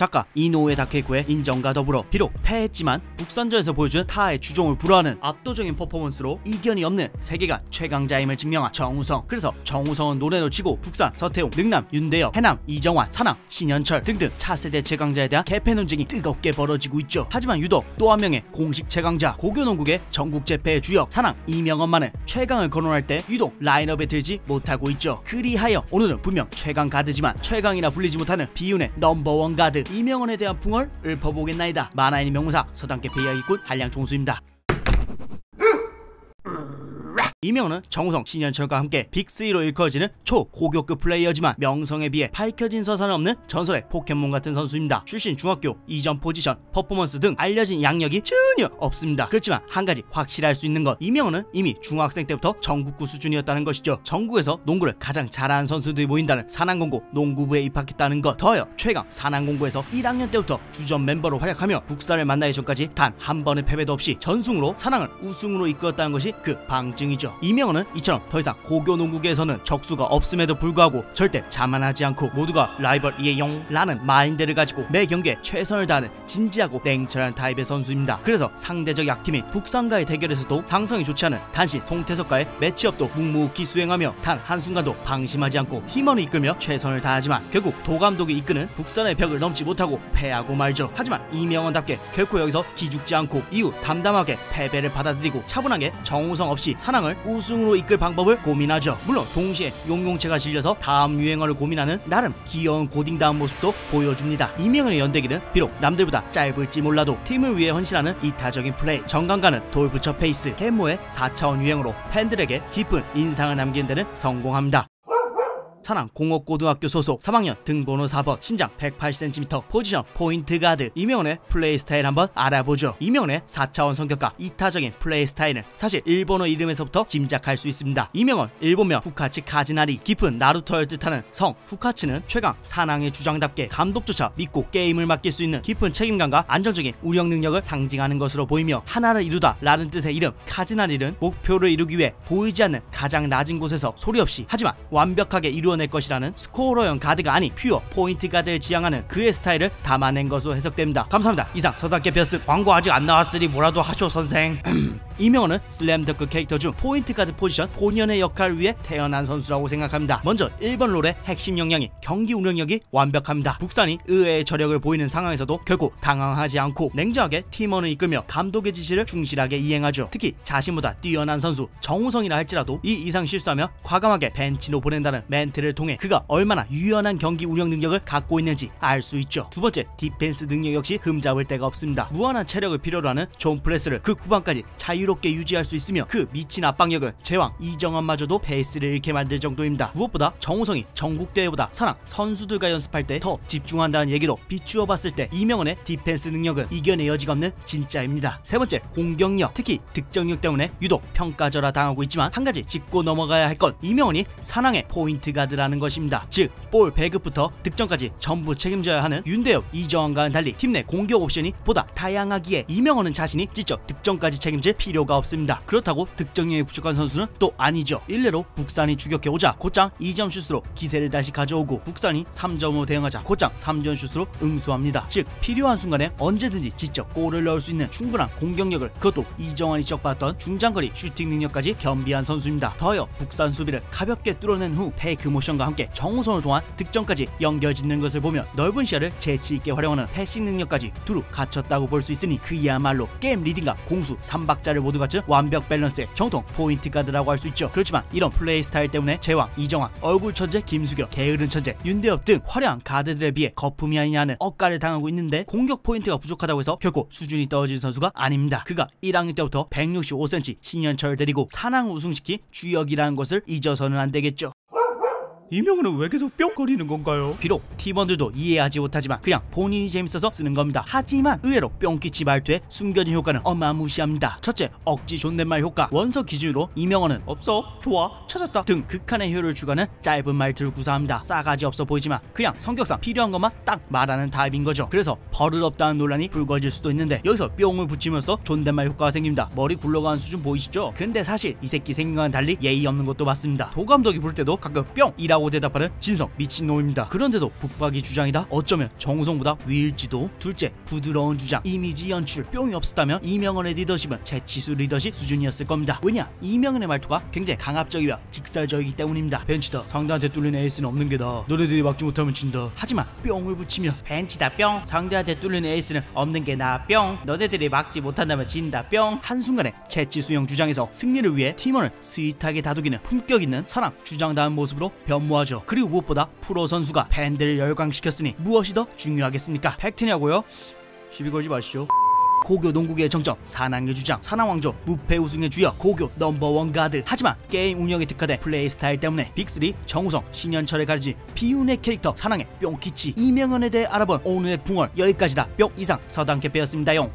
작가 이노우에 다케이코의 인정과 더불어 비록 패했지만 북산전에서 보여준 타의 주종을 불허하는 압도적인 퍼포먼스로 이견이 없는 세계관 최강자임을 증명한 정우성. 그래서 정우성은 노래도 치고 북산 서태웅, 능남 윤대엽, 해남 이정환, 산항 신현철 등등 차세대 최강자에 대한 개패 논쟁이 뜨겁게 벌어지고 있죠. 하지만 유독 또 한 명의 공식 최강자 고교농국의 전국 재패의 주역 산항 이명헌만은 최강을 거론할 때 유독 라인업에 들지 못하고 있죠. 그리하여 오늘은 분명 최강 가드지만 최강이라 불리지 못하는 비운의 넘버원 가드 이명헌에 대한 풍을 읊어보겠나이다. 만화인의 명무사 서당계 배이야기꾼 한량종수입니다. 이명헌은 정우성, 신현철과 함께 빅3로 일컬어지는 초고교급 플레이어지만 명성에 비해 밝혀진 서사는 없는 전설의 포켓몬 같은 선수입니다. 출신 중학교, 이전 포지션, 퍼포먼스 등 알려진 양력이 전혀 없습니다. 그렇지만 한 가지 확실할 수 있는 것, 이명헌은 이미 중학생 때부터 전국구 수준이었다는 것이죠. 전국에서 농구를 가장 잘하는 선수들이 모인다는 산안공고 농구부에 입학했다는 것, 더하여 최강 산안공고에서 1학년 때부터 주전 멤버로 활약하며 북산을 만나기 전까지 단 한 번의 패배도 없이 전승으로 산항을 우승으로 이끌었다는 것이 그 방증이죠. 이명헌은 이처럼 더 이상 고교 농구계에서는 적수가 없음에도 불구하고 절대 자만하지 않고 모두가 라이벌이에용 라는 마인드를 가지고 매 경기에 최선을 다하는 진지하고 냉철한 타입의 선수입니다. 그래서 상대적 약팀인 북산과의 대결에서도 상성이 좋지 않은 단신 송태석과의 매치업도 묵묵히 수행하며 단 한순간도 방심하지 않고 팀원을 이끌며 최선을 다하지만 결국 도감독이 이끄는 북산의 벽을 넘지 못하고 패하고 말죠. 하지만 이명헌답게 결코 여기서 기죽지 않고 이후 담담하게 패배를 받아들이고 차분하게 정우성 없이 산항을 우승으로 이끌 방법을 고민하죠. 물론 동시에 용용체가 질려서 다음 유행어를 고민하는 나름 귀여운 고딩다운 모습도 보여줍니다. 이명헌의 연대기는 비록 남들보다 짧을지 몰라도 팀을 위해 헌신하는 이타적인 플레이, 정감가는 돌부처 페이스, 계모의 4차원 유행으로 팬들에게 깊은 인상을 남기는 데는 성공합니다. 산항 공업고등학교 소속 3학년 등번호 4번 신장 180cm 포지션 포인트 가드 이명헌의 플레이 스타일 한번 알아보죠. 이명헌의 4차원 성격과 이타적인 플레이 스타일은 사실 일본어 이름에서부터 짐작할 수 있습니다. 이명헌 일본명 후카츠 카즈나리 깊은 나루토를 뜻하는 성 후카츠는 최강 산항의 주장답게 감독조차 믿고 게임을 맡길 수 있는 깊은 책임감과 안정적인 운영 능력을 상징하는 것으로 보이며 하나를 이루다 라는 뜻의 이름 카즈나리는 목표를 이루기 위해 보이지 않는 가장 낮은 곳에서 소리 없이 하지만 완벽하게 이루어낼 것이라는 스코어러형 가드가 아닌 퓨어 포인트 가드를 지향하는 그의 스타일을 담아낸 것으로 해석됩니다. 감사합니다. 이상 서답게 베어스 광고 아직 안 나왔으니 뭐라도 하죠 선생. 이명헌은 슬램덩크 캐릭터 중 포인트 가드 포지션 본연의 역할을 위해 태어난 선수라고 생각합니다. 먼저 1번 롤의 핵심 역량이 경기 운영력이 완벽합니다. 북산이 의외의 저력을 보이는 상황에서도 결코 당황하지 않고 냉정하게 팀원을 이끌며 감독의 지시를 충실하게 이행하죠. 특히 자신보다 뛰어난 선수 정우성이라 할지라도 이 이상 실수하며 과감하게 벤치로 보낸다는 멘트를 통해 그가 얼마나 유연한 경기 운영 능력을 갖고 있는지 알 수 있죠. 두 번째, 디펜스 능력 역시 흠잡을 데가 없습니다. 무한한 체력을 필요로 하는 존 프레스를 그 후반까지 자유롭게 유지할 수 있으며 그 미친 압박력은 제왕 이정환마저도 페이스를 잃게 만들 정도입니다. 무엇보다 정우성이 전국대회보다 산항 선수들과 연습할 때 더 집중한다는 얘기로 비추어 봤을 때 이명헌의 디펜스 능력은 이견의 여지가 없는 진짜입니다. 세 번째, 공격력, 특히 득점력 때문에 유독 평가절하 당하고 있지만 한 가지 짚고 넘어가야 할 건 이명헌이 산항의 포인트 가드라는 것입니다. 즉 볼 배급부터 득점까지 전부 책임져야 하는 윤대엽, 이정환과는 달리 팀 내 공격 옵션이 보다 다양하기에 이명헌은 자신이 직접 득점까지 책임질 필요가 없습니다. 그렇다고 득점력이 부족한 선수는 또 아니죠. 일례로 북산이 추격해오자 곧장 2점 슛으로 기세를 다시 가져오고 북산이 3점으로 대응하자 곧장 3점 슛으로 응수합니다. 즉 필요한 순간에 언제든지 직접 골을 넣을 수 있는 충분한 공격력을 그것도 이정환이 지적받았던 중장거리 슈팅 능력까지 겸비한 선수입니다. 더하여 북산 수비를 가볍게 뚫어낸 후 페이크 모션과 함께 정우성을 통한 득점까지 연결짓는 것을 보면 넓은 시야를 재치있게 활용하는 패싱 능력까지 두루 갖췄다고 볼 수 있으니 그야말로 게임 리딩과 공수 3박자를 모두 갖춘 완벽 밸런스의 정통 포인트 가드라고 할 수 있죠. 그렇지만 이런 플레이 스타일 때문에 제왕 이정환, 얼굴 천재 김수경, 게으른 천재 윤대엽 등 화려한 가드들에 비해 거품이 아니냐는 억가를 당하고 있는데 공격 포인트가 부족하다고 해서 결코 수준이 떨어진 선수가 아닙니다. 그가 1학년 때부터 165cm 신현철을 데리고 산항 우승시킨 주역이라는 것을 잊어서는 안 되겠죠. 이명헌은 왜 계속 뿅거리는 건가요? 비록 팀원들도 이해하지 못하지만 그냥 본인이 재밌어서 쓰는 겁니다. 하지만 의외로 뿅키치 말투의 숨겨진 효과는 어마무시합니다. 첫째, 억지 존댓말 효과. 원서 기준으로 이명헌은 없어, 좋아, 찾았다 등 극한의 효율을 추구하는 짧은 말투를 구사합니다. 싸가지 없어 보이지만 그냥 성격상 필요한 것만 딱 말하는 타입인 거죠. 그래서 버릇없다는 논란이 불거질 수도 있는데 여기서 뿅을 붙이면서 존댓말 효과가 생깁니다. 머리 굴러가는 수준 보이시죠? 근데 사실 이 새끼 생긴 거와는 달리 예의 없는 것도 맞습니다. 도감독이 부를 때도 가끔 뿅이라고 라고 대답하는 진성 미친놈입니다. 그런데도 북박이 주장이다? 어쩌면 정우성보다 위일지도. 둘째, 부드러운 주장, 이미지 연출. 뿅이 없었다면 이명헌의 리더십은 채치수 리더십 수준이었을 겁니다. 왜냐? 이명헌의 말투가 굉장히 강압적이며 직설적이기 때문입니다. 벤치다, 상대한테 뚫린 에이스는 없는 게다. 너네들이 막지 못하면 진다. 하지만 뿅을 붙이면 벤치다 뿅, 상대한테 뚫린 에이스는 없는 게 나 뿅, 너네들이 막지 못한다면 진다 뿅. 한순간에 채치수형 주장에서 승리를 위해 팀원을 스윗하게 다독이는 품격 있는 사랑 주장다운 모습으로 변모하죠. 그리고 무엇보다 프로 선수가 팬들을 열광시켰으니 무엇이 더 중요하겠습니까? 팩트냐고요? 시비 걸지 마시죠. 고교 농구계의 정점, 사낭의 주장, 사낭왕조, 무패 우승의 주역, 고교 넘버원 가드. 하지만 게임 운영에 특화된 플레이 스타일 때문에 빅3 정우성, 신현철에 가르친 비운의 캐릭터 사낭의 뿅키치 이명헌에 대해 알아본 오늘의 붕얼 여기까지다. 뿅 이상 서당캐 빼였습니다용.